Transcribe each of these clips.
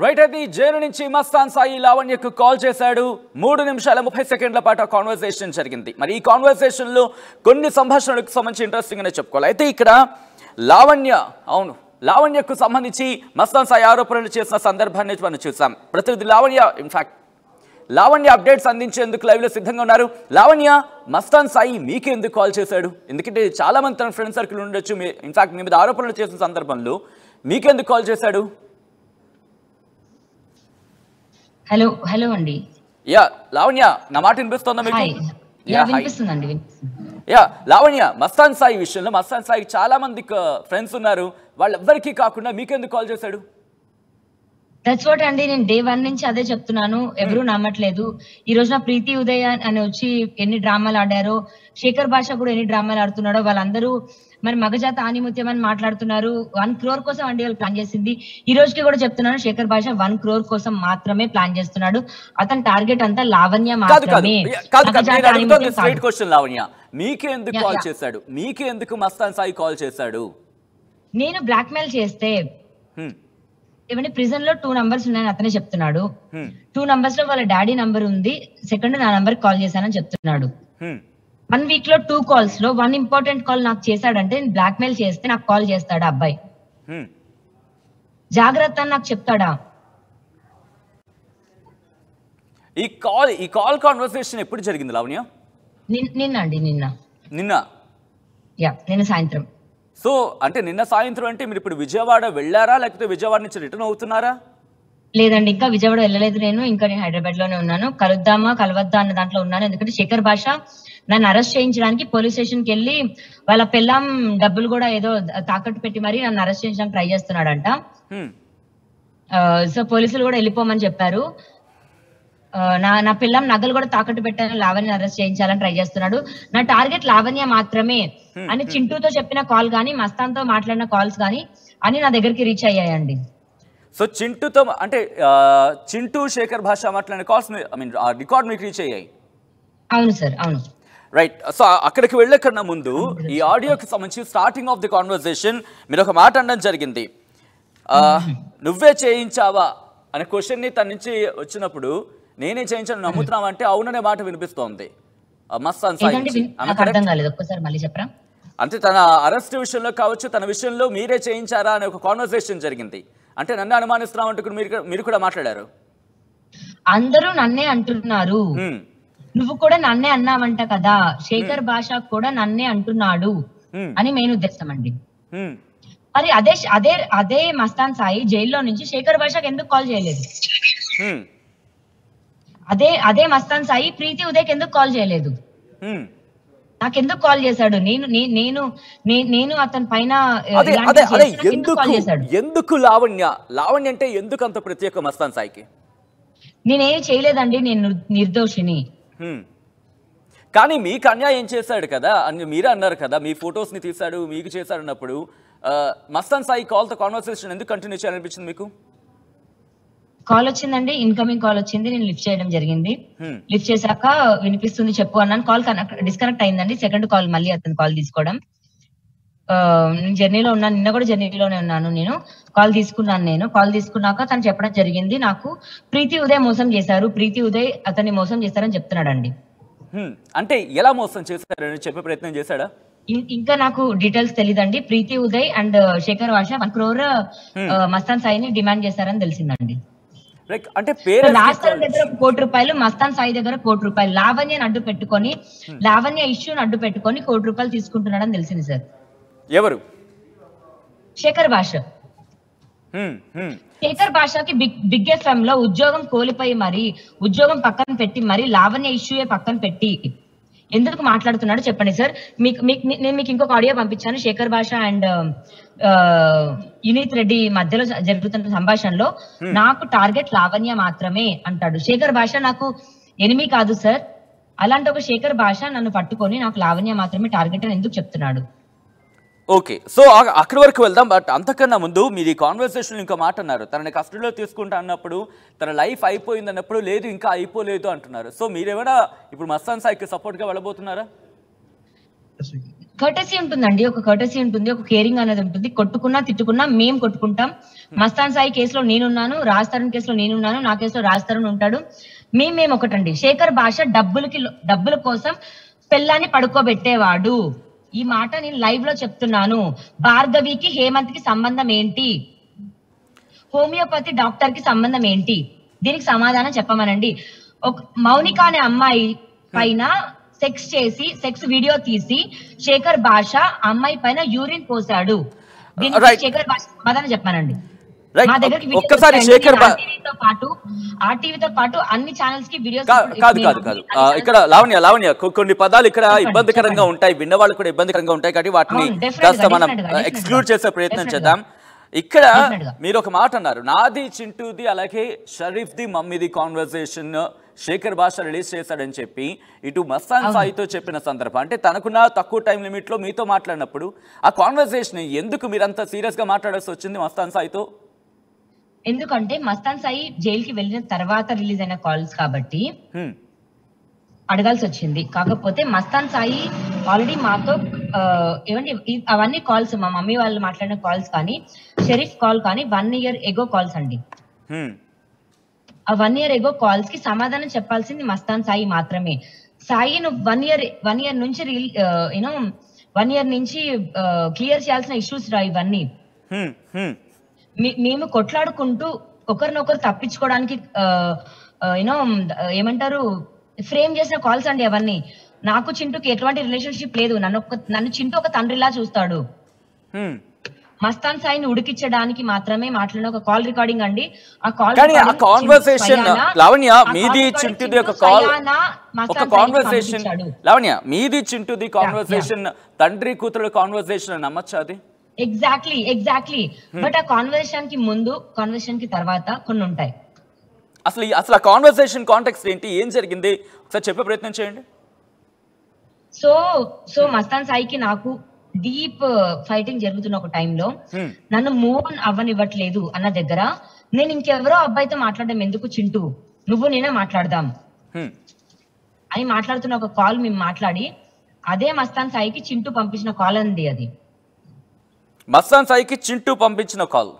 Right అయితే jail నుంచి Mastan Sai లావణ్యకు call చేశాడు. 3 నిమిషాల 30 సెకండ్ల పాటు కాన్వర్సేషన్ జరిగింది. మరి ఈ కాన్వర్సేషన్లో కొన్ని సంభాషణలకు సంబంధించి ఇంట్రెస్టింగ్ అనే చెప్పుకోవాలి. అయితే ఇక్కడ లావణ్యకు సంబంధించి మస్తాన్ సాయి ఆరోపణలు చేసిన సందర్భాన్ని మనం చూసాం. ప్రతినిధి లావణ్య అప్డేట్స్ అందించేందుకు లైవ్లో సిద్ధంగా ఉన్నారు. లావణ్య, మస్తాన్ సాయి మీకే ఎందుకు కాల్ చేశాడు? ఎందుకంటే చాలా మంది తన ఫ్రెండ్ సర్కిల్ ఉండొచ్చు. ఇన్ఫాక్ట్ మీ మీద ఆరోపణలు చేసిన సందర్భంలో మీకెందుకు కాల్ చేశాడు? హలో అండి. యా లావణ్య, నా మాట వినిపిస్తుందా మీకు? వినిపిస్తుందండి. యా లావణ్య, మస్తాన్ సాయి విషయంలో మస్తాన్ సాయి చాలా మంది ఫ్రెండ్స్ ఉన్నారు, వాళ్ళెవ్వరికీ కాకుండా మీకెందుకు కాల్ చేశాడు? దట్స్ వాట్ అండి, నేను డే 1 నుంచి అదే చెప్తున్నాను. ఎవరు నమ్మట్లేదు. ఈ రోజున ప్రీతి ఉదయ్ అని వచ్చి ఎన్ని డ్రామాలు ఆడారో, శేఖర్ భాష కూడా ఎన్ని డ్రామాలు ఆడుతున్నాడో, వాళ్ళందరూ మరి మగజాత ఆనిముత్యం అని మాట్లాడుతున్నారు. 1 crore కోసం అండి వాళ్ళు ప్లాన్ చేసింది. ఈ రోజుకి కూడా చెప్తున్నాను, శేఖర్ భాష 1 crore కోసం మాత్రమే ప్లాన్ చేస్తున్నాడు. అతని టార్గెట్ అంతా లావణ్య మాత్రమే. లావణ్య, మీకే ఎందుకు కాల్ చేశాడు? మీకే ఎందుకు మస్తాన్ సాయి కాల్ చేశాడు? నేను బ్లాక్ మెయిల్ చేస్తే ఏమంటే ప్రిజన్ లో 2 నంబర్స్ ఉన్నాయని అతనే చెప్తున్నాడు. 2 నంబర్స్ లో వాళ్ళ డాడీ నంబర్ ఉంది, సెకండ్ నా నంబర్ కాల్ చేశానని చెప్తున్నాడు. 1 వీక్ లో 2 కాల్స్ లో 1 ఇంపార్టెంట్ కాల్ నాకు చేశాడంటే, నేను బ్లాక్ మెయిల్ చేస్తే నాకు కాల్ చేస్తాడా అబ్బాయి? జాగ్రత్త అని నాకు చెప్తాడా? ఈ కాల్ కాన్వర్సేషన్ ఎప్పుడు జరిగింది లావణ్య? నిన్న సాయంత్రం. సో అంటే నిన్న సాయంత్రం అంటే మీరు ఇప్పుడు విజయవాడ వెళ్ళారా, లేకపోతే విజయవాడ నుంచి రిటర్న్ అవుతున్నారా? లేదండి, ఇంకా విజయవాడ వెళ్ళలేదు. నేను హైదరాబాద్ లోనే ఉన్నాను. కలవద్దా అన్న దాంట్లో ఉన్నాను. ఎందుకంటే శేఖర్ భాష నన్ను అరెస్ట్ చేయించడానికి పోలీస్ స్టేషన్ కి వెళ్ళి వాళ్ళ పిల్లం డబ్బులు కూడా ఏదో తాకట్టు పెట్టి మరి నన్ను అరెస్ట్ చేయించడానికి ట్రై చేస్తున్నాడంట. సో పోలీసులు కూడా వెళ్ళిపోమని చెప్పారు. నా పిల్లం నగలు కూడా తాకట్టు పెట్టాను, లావణ్య అరెస్ట్ చేయించాలని ట్రై చేస్తున్నాడు. నా టార్గెట్ లావణ్య మాత్రమే అని చింటూతో చెప్పిన కాల్ గానీ, మస్తాన్ తో మాట్లాడిన కాల్స్ గానీ అని నా దగ్గరికి రీచ్ అయ్యాయండి. సో చింటూతో అంటే చింటూ శేఖర్ భాష మాట్లాడిన కాల్స్ రికార్డ్ మీకు రీచ్ అయ్యాయి? అవును సార్, అవును. రైట్. సో అక్కడికి వెళ్ళే కన్నా ముందు ఈ ఆడియోకి సంబంధించి స్టార్టింగ్ ఆఫ్ ది కాన్వర్సేషన్ మీరు ఒక మాట అనడం జరిగింది. నువ్వే చేయించావా అనే క్వశ్చన్ ని తన నుంచి వచ్చినప్పుడు, నేనే చేయించాను నమ్ముతున్నావా అంటే అవుననే మాట వినిపిస్తోంది మస్తాన్ సాయి. అంటే తన అరెస్ట్ విషయంలో కావచ్చు, తన విషయంలో మీరే చేయించారా అనే ఒక కాన్వర్సేషన్ జరిగింది. అంటే నన్ను అనుమానిస్తున్నాం అంటూ మీరు కూడా మాట్లాడారు. అందరూ నన్నే అంటున్నారు, నువ్వు కూడా నన్నే అన్నావంట కదా, శేఖర్ భాష కూడా నన్నే అంటున్నాడు అని మెయిన్ ఉద్దేశం అండి. మరి అదే మస్తాన్ సాయి జైల్లో నుంచి శేఖర్ భాషకు ఎందుకు కాల్ చేయలేదు? అదే మస్తాన్ సాయి ప్రీతి ఉదయ్కి ఎందుకు కాల్ చేయలేదు? నాకెందుకు కాల్ చేశాడు? నేను అతని పైన ఎందుకు లావణ్య అంటే ఎందుకు అంత ప్రత్యేక మస్తాన్ సాయికి? నేనేం చేయలేదండి, నేను నిర్దోషిని. కానీ మీకు అన్యాయం చేశాడు కదా అని మీరే అన్నారు కదా, మీ ఫొటోస్ ని తీశాడు, మీకు చేశాడు అన్నప్పుడు మస్తాన్ సాయి కాల్ తో కాన్వర్సేషన్ ఎందుకు కంటిన్యూ చేయాలనిపించింది మీకు? కాల్ వచ్చిందండి, ఇన్కమింగ్ కాల్ వచ్చింది, నేను లిఫ్ట్ చేయడం జరిగింది. లిఫ్ట్ చేశాక వినిపిస్తుంది చెప్పు అన్నాను. కాల్ డిస్కనెక్ట్ అయిందండి. సెకండ్ కాల్ మళ్ళీ అతను కాల్ తీసుకోవడం. నేను జర్నీలో ఉన్నాను, నిన్న కూడా జర్నీలోనే ఉన్నాను. నేను కాల్ తీసుకున్నాక తను చెప్పడం జరిగింది, నాకు ప్రీతి ఉదయ్ మోసం చేశారు, ప్రీతి ఉదయ్ అతన్ని మోసం చేశారని చెప్తున్నాడండి. అంటే ఎలా మోసం చేశారని చెప్పే ప్రయత్నం చేశాడా? ఇంకా నాకు డీటెయిల్స్ తెలియదండి. ప్రీతి ఉదయ్ అండ్ శేఖర్ భాష 1 crore మస్తాన్ సాయిని డిమాండ్ చేశారని తెలిసిందండి. అంటే లాస్ట్ టైం దగ్గర 1 కోటి రూపాయలు, మస్తాన్ సాయి దగ్గర 1 కోటి రూపాయలు, లావణ్యని అడ్డు పెట్టుకొని, లావణ్య ఇష్యూని అడ్డు పెట్టుకొని 1 కోటి రూపాయలు తీసుకుంటున్నాడని తెలిసింది సార్. ఎవరు? శేఖర్ భాష. శేఖర్ భాషకి బిగ్ ఎఫ్ఎం లో ఉద్యోగం కోల్పోయి మరి, ఉద్యోగం పక్కన పెట్టి మరి, లావణ్య ఇష్యూయే పక్కన పెట్టి ఎందుకు మాట్లాడుతున్నాడు చెప్పండి సార్. నేను మీకు ఇంకొక ఆడియో పంపించాను. శేఖర్ భాష అండ్ యునీత్ రెడ్డి మధ్యలో జరుగుతున్న సంభాషణలో నాకు టార్గెట్ లావణ్య మాత్రమే అంటాడు. శేఖర్ భాష నాకు ఎనిమి కాదు సార్. అలాంటి ఒక శేఖర్ భాష నన్ను పట్టుకొని నాకు లావణ్య మాత్రమే టార్గెట్ అని ఎందుకు చెప్తున్నాడు? ఓకే, సో అక్కడి వరకు వెళ్దాం. బట్ అంతకన్నా ముందు మీరు ఈ కాన్వర్సేషన్ ఇంకో మాట అన్నారు, తనని కస్టడీలో తీసుకుంటా అన్నప్పుడు తన లైఫ్ అయిపోయింది అన్నప్పుడు లేదు ఇంకా అయిపోలేదు అంటున్నారు. సో మీరేమైనా ఇప్పుడు మస్తాన్ సాయికి సపోర్ట్గా వెళ్ళబోతున్నారా? కర్టసీ ఉంటుందండి, ఒక కర్టసీ ఉంటుంది, ఒక కేరింగ్ అనేది ఉంటుంది. కొట్టుకున్నా తిట్టుకున్నా మేము కొట్టుకుంటాం. మస్తాన్ సాయి కేసులో నేనున్నాను, రాజ్ తరుణ్ కేసులో నేనున్నాను, నా కేసులో రాజ్ తరుణ్ ఉంటాడు. మేము ఒకటండి. శేఖర్ భాష డబ్బుల కోసం పెళ్ళాన్ని పడుకోబెట్టేవాడు. ఈ మాట నేను లైవ్ లో చెప్తున్నాను. భార్గవికి హేమంత్ కి సంబంధం ఏంటి? హోమియోపతి డాక్టర్ కి సంబంధం ఏంటి? దీనికి సమాధానం చెప్పమనండి. ఒక మౌనిక అనే అమ్మాయి పైన సెక్స్ వీడియో తీసి శేఖర్ భాష అమ్మాయి పైన యూరిన్ పోసాడు. దీనికి శేఖర్ భాష సమాధానం చెప్పానండి. మా దగ్గరికి ఒక్కసారి శేఖర్ ఆర్టీవీతో పాటు అన్ని ఛానల్స్ కి వీడియోస్. కాదు ఇక్కడ లావణ్య కొన్ని పదాలు ఇక్కడ ఇబ్బందికరంగా ఉంటాయి, విన్నవాళ్ళు కూడా ఇబ్బందికరంగా ఉంటాయి, కాబట్టి వాటిని కాస్త మనం ఎక్స్క్లూడ్ చేసే ప్రయత్నం చేద్దాం. ఇక్కడ మీరు ఒక మాట అన్నారు, నాది చింటూది అలాగే షరీఫ్ ది మమ్మీది కాన్వర్సేషన్ శేఖర్ భాష రిలీజ్ చేశాడని చెప్పి ఇటు మస్తాన్ సాయితో చెప్పిన సందర్భం, అంటే తనకున్న తక్కువ టైం లిమిట్ లో మీతో మాట్లాడినప్పుడు ఆ కాన్వర్సేషన్ ఎందుకు మీరంతా సీరియస్ గా మాట్లాడాల్సి వచ్చింది మస్తాన్ సాయితో? ఎందుకంటే మస్తాన్ సాయి జైలుకి వెళ్ళిన తర్వాత రిలీజ్ అయిన కాల్స్ కాబట్టి అడగాల్సి వచ్చింది. కాకపోతే మస్తాన్ సాయి ఆల్రెడీ మాతో ఏమంటే అవన్నీ కాల్స్ మా మమ్మీ వాళ్ళు మాట్లాడిన కాల్స్ కానీ షరీఫ్ కాల్ కానీ 1 year ఎగో కాల్స్ అండి. ఆ 1 year ఎగో కాల్స్ కి సమాధానం చెప్పాల్సింది మస్తాన్ సాయి మాత్రమే. సాయి నువ్వు 1 year నుంచి యూనో 1 year నుంచి క్లియర్ చేయాల్సిన ఇష్యూస్ రా ఇవన్నీ. మేము కొట్లాడుకుంటూ ఒకరినొకరు తప్పించుకోవడానికి యూనో ఏమంటారు ఫ్రేమ్ చేసిన కాల్స్ అండి అవన్నీ. నాకు చింటూకి ఎటువంటి రిలేషన్షిప్ లేదు. నన్ను చింటూ ఒక తండ్రిలా చూస్తాడు. మస్తాన్ సాయిని ఉడికించడానికి మాత్రమే మాట్లాడిన ఒక కాల్ రికార్డింగ్ అండి. ఆ కాన్వర్సేషన్ లావణ్య మీది చింటూది ఒక కాన్వర్సేషన్ లావణ్య మీది చింటూది కాన్వర్సేషన్ తండ్రి కూతురు కాన్వర్సేషన్ నమ్మచ్చా? అది ఎగ్జాక్ట్లీ బట్ ఆ కాన్వర్సేషన్ కి ముందు కాన్వర్సేషన్ కి తర్వాత కొన్ని ఉంటాయి. అసలు ఆ కాన్వర్సేషన్ కాంటెక్స్ట్ ఏంటి, ఏం జరిగింది ఒకసారి చెప్పే ప్రయత్నం చేయండి. సో మస్తాన్ సాయికి నాకు డీప్ ఫైటింగ్ జరుగుతున్న ఒక టైంలో నన్ను మూవ్ ఆన్ అవ్వనివ్వట్లేదు అన్న దగ్గర నేను ఇంకెవరో అబ్బాయితో మాట్లాడడం ఎందుకు చింటూ, నువ్వు నేనే మాట్లాడదాం అని మాట్లాడుతున్న ఒక కాల్ మేము మాట్లాడి అదే మస్తాన్ సాయికి చింటూ పంపించిన కాల్ అండి. అది మస్తాన్ సాయికి చింటూ పంపించిన కాల్.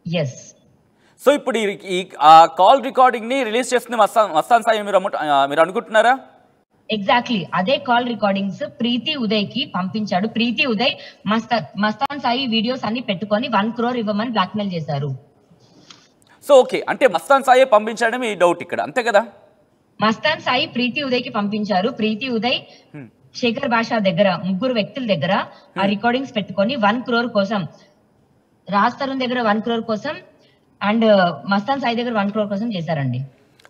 ఎస్. సో ఇప్పుడు ఈ కాల్ రికార్డింగ్ ని రిలీజ్ చేస్తుంది మస్తాన్ సాయి మీరు అనుకుంటున్నారా? ఎగ్జాక్ట్లీ అదే కాల్ రికార్డింగ్స్ ప్రీతి ఉదయ్ కి పంపించాడు. ప్రీతి ఉదయ్ మస్తాన్ సాయి వీడియోస్ అన్ని పెట్టుకొని 1 crore ఇవ్వమని బ్లాక్మెయిల్ చేశారు. సో ఓకే, అంటే మస్తాన్ సాయి పంపించడం ఈ డౌట్ ఇక్కడ, అంతే కదా? మస్తాన్ సాయి ప్రీతి ఉదయ్ కి పంపించారు. ప్రీతి ఉదయ్ శేఖర్ భాష దగ్గర 3 వ్యక్తుల దగ్గర ఆ రికార్డింగ్స్ పెట్టుకొని 1 crore కోసం, రాజ్ తరుణ్ దగ్గర 1 crore కోసం అండ్ మస్తాన్ సాయి దగ్గర 1 crore కోసం చేశారండి.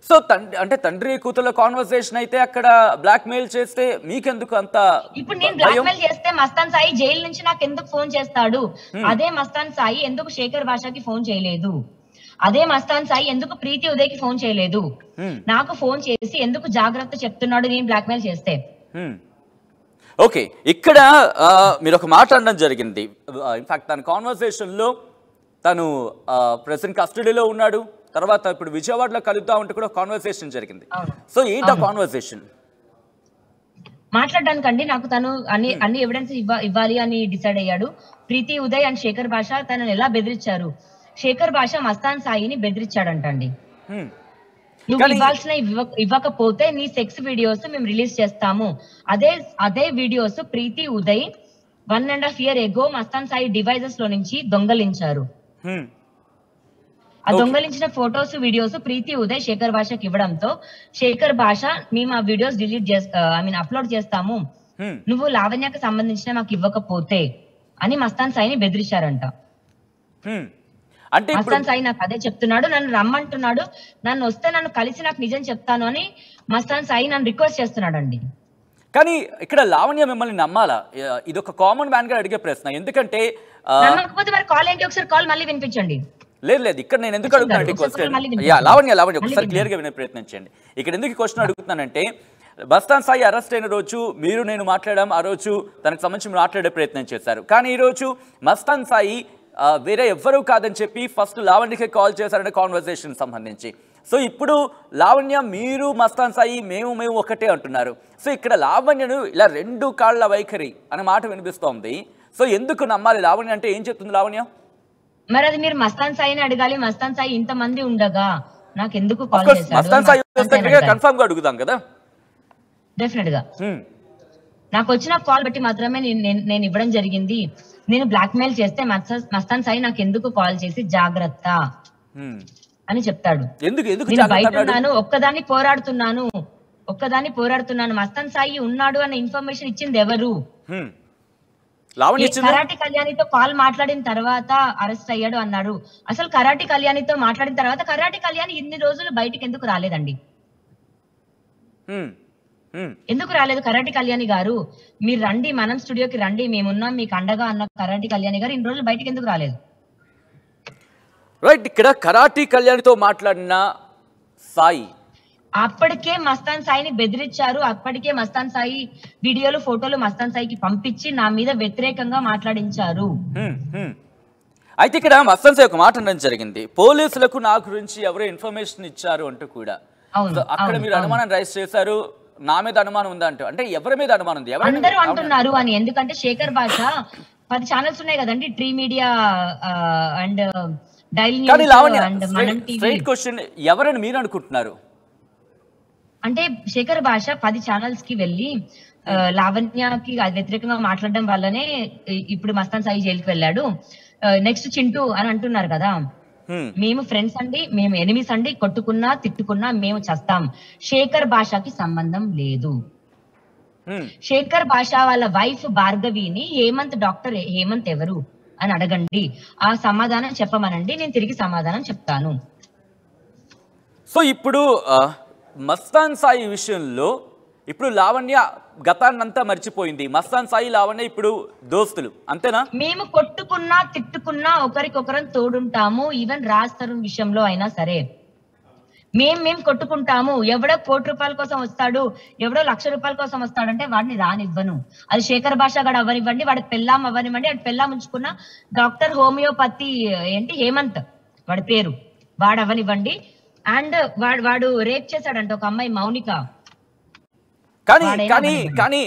సో అంటే తండ్రి కూతుర్ల కాన్వర్సేషన్ అయితే అక్కడ బ్లాక్ మెయిల్ చేస్తే మీకెందుకు అంత? ఇప్పుడు నేను బ్లాక్ మెయిల్ చేస్తే మస్తాన్ సాయి జైలు నుంచి నాకు ఎందుకు ఫోన్ చేస్తాడు? అదే మస్తాన్ సాయి ఎందుకు శేఖర్ భాషకి ఫోన్ చేయలేదు? అదే మస్తాన్ సాయి ఎందుకు ప్రీతి ఉదయ్ కి ఫోన్ చేయలేదు? నాకు ఫోన్ చేసి ఎందుకు జాగ్రత్త చెప్తున్నాడు నేను బ్లాక్ మెయిల్ చేస్తే? ఓకే, ఇక్కడ మీరు ఒక మాట అనడం జరిగింది. ఇన్ఫాక్ట్ తన కాన్వర్సేషన్ లో తను ప్రెసెంట్ కస్టడీలో ఉన్నాడు, తర్వాత ఇప్పుడు విజయవాడలో కలుద్దా ఉంటే కూడా కాన్వర్సేషన్ జరిగింది. సో ఏంటి ఆ కాన్వర్సేషన్? మాట్లాడడానికండి నాకు తను అన్ని ఎవిడెన్స్ ఇవ్వాలి అని డిసైడ్ అయ్యాడు. ప్రీతి ఉదయ్ అండ్ శేఖర్ భాష తనని ఎలా బెదిరించారు? శేఖర్ భాష మస్తాన్ సాయిని బెదిరించాడంటండి. నువ్వు ఇవ్వాల్సిన ఇవ్వకపోతే నీ సెక్స్ వీడియోస్ మేము రిలీజ్ చేస్తాము. అదే వీడియోస్ ప్రీతి ఉదయ్ 1.5 year ఎగో మస్తాన్ సాయి డివైజెస్ లో నుంచి దొంగలించారు. ఆ దొంగలించిన ఫొటోస్ వీడియోస్ ప్రీతి ఉదయ్ శేఖర్ భాషకి ఇవ్వడంతో శేఖర్ భాష మేము ఆ వీడియోస్ అప్లోడ్ చేస్తాము, నువ్వు లావణ్యకు సంబంధించిన మాకు ఇవ్వకపోతే అని మస్తాన్ సాయిని బెదిరించారంట. అంటే మస్తాన్ సాయి నాకు అదే చెప్తున్నాడు, నన్ను రమ్మంటున్నాడు, నన్ను వస్తే నన్ను కలిసి నాకు నిజం చెప్తాను అని మస్తాన్ సాయి నన్ను రిక్వెస్ట్ చేస్తున్నాడు అండి. కానీ ఇక్కడ లావణ్య మిమ్మల్ని నమ్మాలా? ఇది ఒక కామన్ మ్యాన్ గా అడిగే ప్రశ్న. ఎందుకంటే నమ్మకపోతే మరి కాల్ ఏంటి? ఒకసారి కాల్ మళ్ళీ వినిపించండి. లేదు ఇక్కడ నేను ఎందుకు అడుగుతానంటే క్వశ్చన్ లావణ్య ఒకసారి క్లియర్ గా వినే ప్రయత్నించండి. ఇక్కడ ఎందుకు క్వశ్చన్ అడుగుతున్నానంటే మస్తాన్ సాయి అరెస్ట్ అయిన రోజు నేను మాట్లాడాం, ఆ రోజు తనకు సంబంధించి మాట్లాడే ప్రయత్నం చేశారు. కానీ ఈ రోజు మస్తాన్ సాయి వేరే ఎవ్వరూ కాదని చెప్పి ఫస్ట్ లావణ్యకి కాల్ చేశారనే కాన్వర్సేషన్ సంబంధించి. సో ఇప్పుడు లావణ్య మీరు మస్తాన్ సాయి మేము ఒకటే అంటున్నారు. సో ఇక్కడ లావణ్యను ఇలా 2 కాళ్ళ వైఖరి అనే మాట వినిపిస్తోంది. సో ఎందుకు నమ్మాలి లావణ్య అంటే? ఏం చెప్తుంది లావణ్య? మరి అది మీరు మస్తాన్ సాయిని అడగాలి. మస్తాన్ సాయి ఇంతమంది ఉండగా నాకు ఎందుకు కాల్ చేశారు? మస్తాన్ సాయి కన్ఫర్మ్ గా అడుగుదాం కదా. డెఫినెట్ గా నాకు వచ్చిన కాల్ బట్టి మాత్రమే నేను ఇవ్వడం జరిగింది. నేను బ్లాక్ మెయిల్ చేస్తే మస్తాన్ సాయి నాకు ఎందుకు కాల్ చేసి జాగ్రత్త అని చెప్తాడు. నేను బయట ఉన్నాను, ఒక్కదాన్ని పోరాడుతున్నాను. మస్తాన్ సాయి ఉన్నాడు అన్న ఇన్ఫర్మేషన్ ఇచ్చింది ఎవరు? కరాటి కళ్యాణితో కాల్ మాట్లాడిన తర్వాత అరెస్ట్ అయ్యాడు అన్నారు. అసలు కరాటి కళ్యాణితో మాట్లాడిన తర్వాత కరాటి కళ్యాణి ఇన్ని రోజులు బయటకు ఎందుకు రాలేదండి? ఎందుకు రాలేదు? కరాటి కళ్యాణి గారు మీరు రండి, మనం స్టూడియోకి రండి, మేమున్నాం మీకు అండగా అన్న కరాటి కళ్యాణి గారు ఇన్ని రోజులు బయటకు ఎందుకు రాలేదు? రైట్, ఇక్కడ కరాటి కళ్యాణితో మాట్లాడిన సాయి అప్పటికే మస్తాన్ సాయిని బెదిరించారు. అప్పటికే మస్తాన్ సాయి వీడియోలు ఫోటోలు మస్తాన్ సాయికి పంపించి నా మీద వ్యతిరేకంగా మాట్లాడించారు. అయితే ఇక్కడ మస్తాన్ సాయి ఒక మాట అనడం జరిగింది, పోలీసులకు నా గురించి ఎవరో ఇన్ఫర్మేషన్ ఇచ్చారు అంటూ కూడా. అక్కడ మీరు అనుమానం రైజ్ చేశారు, నా మీద అనుమానం ఉందా అంటూ. అంటే ఎవరి మీద అనుమానం ఉంది? అందరూ అంటున్నారు అని. ఎందుకంటే శేఖర్ భాష 10 ఛానల్స్ ఉన్నాయి కదండి, tree media and daily news and మనం టీవీ. స్ట్రైట్ క్వశ్చన్, ఎవరని మీరు అనుకుంటున్నారు? అంటే శేఖర్ భాష 10 ఛానల్స్ కి వెళ్ళి లావణ్యకి వ్యతిరేకంగా మాట్లాడడం వల్లనే ఇప్పుడు మస్తాన్ సాయి జైలుకి వెళ్ళాడు. నెక్స్ట్ చింటూ అని అంటున్నారు కదా. మేము ఫ్రెండ్స్ అండి, మేము ఎనిమిస్ అండి, కొట్టుకున్నా తిట్టుకున్నా మేము చస్తాం. శేఖర్ భాషకి సంబంధం లేదు. శేఖర్ భాష వాళ్ళ వైఫ్ భార్గవిని డాక్టర్ హేమంత్ ఎవరు అని అడగండి, ఆ సమాధానం చెప్పమనండి, నేను తిరిగి సమాధానం చెప్తాను. సో ఇప్పుడు మస్తాన్ సాయి విషయంలో ఇప్పుడు లావణ్య గతాన్నంతా మర్చిపోయింది. మస్తాన్ సాయి లావణ్య ఇప్పుడు దోస్తులు, అంతేనా? మేము కొట్టుకున్నా తిట్టుకున్నా ఒకరికొకరం తోడుంటాము. ఈవెన్ రాజ్ తరుణ్ విషయంలో అయినా సరే మేము కొట్టుకుంటాము. ఎవడో ₹1,00,00,000 కోసం వస్తాడు, ఎవడో ₹1,00,000 కోసం వస్తాడంటే వాడిని రానివ్వను. అది శేఖర్ భాష గడ అవ్వనివ్వండి, వాడి పెళ్ళాం అవ్వనివ్వండి. వాడి పెళ్ళాం ఉంచుకున్న డాక్టర్ హోమియోపతి హేమంత్ వాడి పేరు, వాడు అవ్వనివ్వండి. అండ్ వాడు రేప్ చేశాడంట ఒక అమ్మాయి మౌనిక. కానీ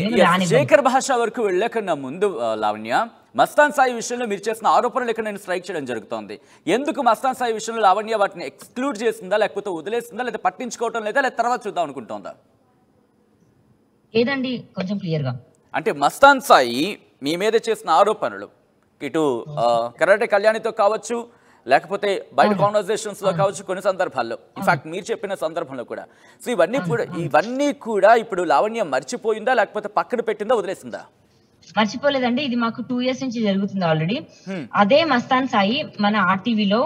శేఖర్ భాష వరకు వెళ్ళకన్నా ముందు లావణ్య, మస్తాన్ సాయి విషయంలో మీరు చేసిన ఆరోపణలు ఇక్కడ నేను స్ట్రైక్ చేయడం జరుగుతోంది. ఎందుకు మస్తాన్ సాయి విషయంలో లావణ్య వాటిని ఎక్స్క్లూడ్ చేసిందా, లేకపోతే వదిలేసిందా, లేదా పట్టించుకోవటం లేదా, లేదా తర్వాత చూద్దాం అనుకుంటోందా? ఏదండి కొంచెం క్లియర్ గా. అంటే మస్తాన్ సాయి మీ మీద చేసిన ఆరోపణలు ఇటు కరాటే కళ్యాణితో కావచ్చు, లేకపోతే బయట కాన్వర్సేషన్స్ లో కావచ్చు, కొన్ని సందర్భాల్లో ఇన్ఫాక్ట్ మీరు చెప్పిన సందర్భంలో కూడా. సో ఇవన్నీ కూడా ఇప్పుడు లావణ్య మర్చిపోయిందా, లేకపోతే పక్కన పెట్టిందా, వదిలేసిందా? మర్చిపోలేదండి. ఇది మాకు 2 years నుంచి జరుగుతుంది ఆల్రెడీ. అదే మస్తాన్ సాయి మన ఆర్టీవీలో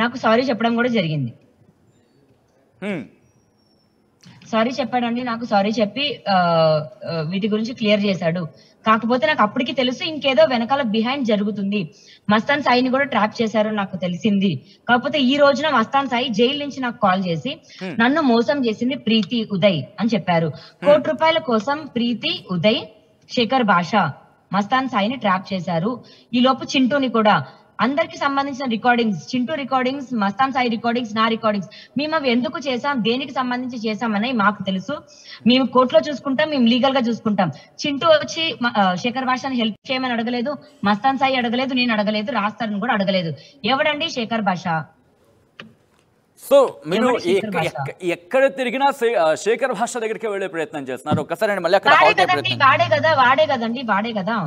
నాకు సారీ చెప్పడం కూడా జరిగింది. సారీ చెప్పాడండి, నాకు సారీ చెప్పి వీటి గురించి క్లియర్ చేశాడు. కాకపోతే నాకు అప్పటికి తెలుసు ఇంకేదో వెనకాల బిహైండ్ జరుగుతుంది. మస్తాన్ సాయిని కూడా ట్రాప్ చేశారు నాకు తెలిసింది. కాకపోతే ఈ రోజున మస్తాన్ సాయి జైలు నుంచి నాకు కాల్ చేసి నన్ను మోసం చేసింది ప్రీతి ఉదయ్ అని చెప్పారు. ₹1,00,00,000 కోసం ప్రీతి ఉదయ్, శేఖర్ భాష మస్తాన్ సాయిని ట్రాప్ చేశారు. ఈ లోపు చింటూని కూడా, అందరికి సంబంధించిన recordings, Chintu recordings, Mastan Sai recordings, నా రికార్డింగ్స్, మేము అవి ఎందుకు చేసాం, దేనికి సంబంధించి చేసామని మాకు తెలుసు. మేము కోర్టులో చూసుకుంటాం, మేము లీగల్ గా చూసుకుంటాం. చింటూ వచ్చి శేఖర్ భాషని హెల్ప్ చేయమని అడగలేదు, మస్తాన్ సాయి అడగలేదు, నేను అడగలేదు, రాజ్ తరుణ్ కూడా అడగలేదు. ఎవడండి శేఖర్ భాష? సో మీరు ఎక్కడ తిరిగినా శేఖర్ భాష దగ్గరికి వెళ్లే ప్రయత్నం చేస్తున్నారు. ఒక్కసారి మళ్ళీ వాడే కదా.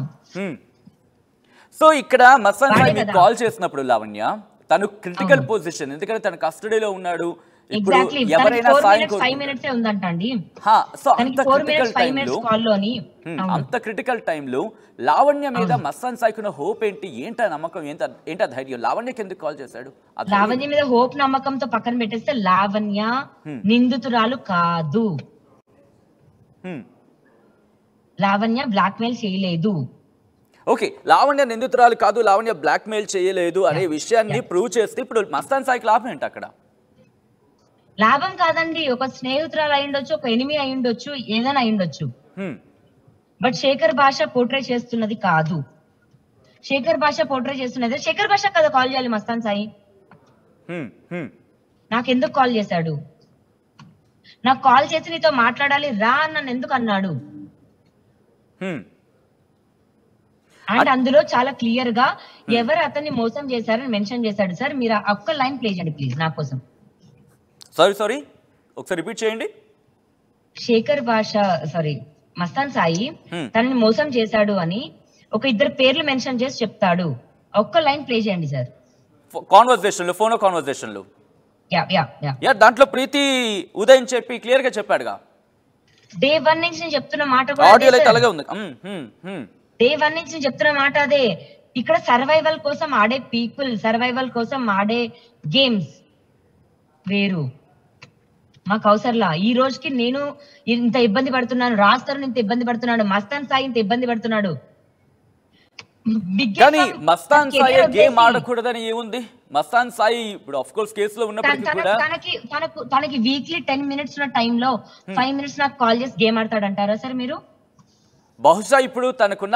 సో ఇక్కడ మస్తాన్ సాయి కాల్ చేసినప్పుడు లావణ్య తను క్రిటికల్ పొజిషన్, ఎందుకంటే తన కస్టడీలో ఉన్నాడు. ఇప్పుడు ఎవరైనా అంత క్రిటికల్ టైంలో లావణ్య మీద మస్తాన్ సాయికున్న హోప్ ఏంటి, ఏంట నమ్మకం, ఏంట ధైర్యం? లావణ్యకి ఎందుకు కాల్ చేశాడు? లావణ్య మీద హోప్ నమ్మకంతో పక్కన పెట్టేస్తే లావణ్య నిందితురాలు కాదు. లావణ్య బ్లాక్ మెయిల్ చేయలేదు. ఓకే, లావణ్య నిందితురాలు కాదు, లావణ్య బ్లాక్ మెయిల్ చేయలేదు అనే విషయాన్ని ప్రూవ్ చేస్తే ఇప్పుడు మస్తాన్ సాయికి లాభం ఏంటి? అక్కడ లాభం కాదండి, ఒక స్నేహితురాలు అయ్యుండొచ్చు, ఒక ఎనిమి అయ్యుండొచ్చు, ఏదైనా అయ్యుండొచ్చు. బట్ శేఖర్ భాష పోర్ట్రే చేస్తున్నది కాదు. శేఖర్ భాష పోర్ట్రే చేస్తున్నది. శేఖర్ భాష కదా కాల్ చేయాలి మస్తాన్ సాయి. నాకెందుకు కాల్ చేశాడు? నాకు కాల్ చేసి నీతో మాట్లాడాలి రా నన్ను ఎందుకు అన్నాడు? అండ్ అందులో చాలా క్లియర్ గా ఎవరు అతన్ని మోసం చేశారని మెన్షన్ చేశాడు. సార్ మీరు ఒక్క లైన్ ప్లే చేయండి ప్లీజ్ నా కోసం. సారీ ఒకసారి రిపీట్ చేయండి. శేఖర్ భాష మస్తాన్ సాయి తనని మోసం చేశాడు అని ఒక ఇద్దరు పేర్లు మెన్షన్ చేసి చెప్తాడు. ఒక్క లైన్ ప్లే చేయండి సార్. కాన్వర్సేషన్ లో, ఫోన్ కాన్వర్సేషన్ లో దాంట్లో ప్రీతి ఉదయ్ అని చెప్పి క్లియర్ గా చెప్పాడుగా. డే 1 నుంచి నేను చెప్తున్న మాట ఆడియోలో అయితే అలాగే ఉంది. డే 1 నుంచి నేను చెప్తున్న మాట అదే. ఇక్కడ సర్వైవల్ కోసం ఆడే పీపుల్, సర్వైవల్ కోసం ఆడే గేమ్స్ వేరు. మాకు అవసరంలా. ఈ రోజుకి నేను ఇంత ఇబ్బంది పడుతున్నాను, రాస్తారు ఇంత ఇబ్బంది పడుతున్నాడు, మస్తాన్ సాయి ఇంత ఇబ్బంది పడుతున్నాడు. కానీ మస్తాన్ సాయి గేమ్ ఆడకూడదని ఏముంది? మస్తాన్ సాయి ఇప్పుడు ఆఫ్ కోర్స్ కేసులో ఉన్నప్పటికీ కూడా తనకి వీక్లీ 10 minutes ఉన్న టైంలో 5 minutes నాకు కాల్ చేసి గేమ్ ఆడతాడంటారా సార్ మీరు? బహుశా ఇప్పుడు తనకున్న